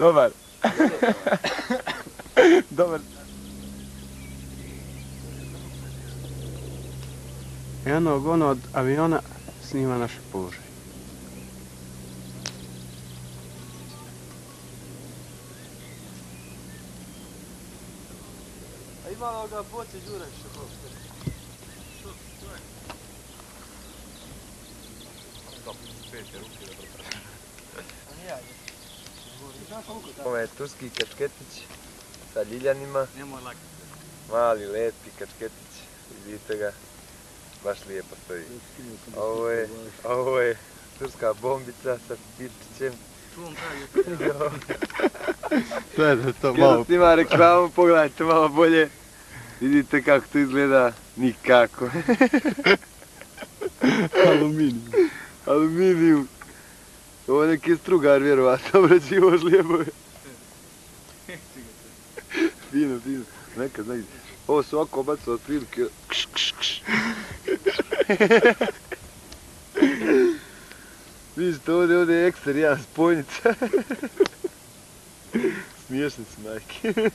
Dobar. Dobar. I ono od aviona snima naše položaj. A imalo ga boce Đura što to? Ovo je turski kačketić sa ljiljanima. Mali, lepi kačketić. Vidite ga. Baš lijepo stoji. Ovo je turska bombica sa pirčićem. To Malo snima reklamu, pogledajte malo bolje. Vidite kako to izgleda. Nikako. Aluminijum. Ovo je neki strugar vjerovatno obrađivo žlijebove. Fino. Nekad. Ovo se ovako obaca od prilike. Vidite, ovdje je ekster jedan spojnica. Smiješni su, majke.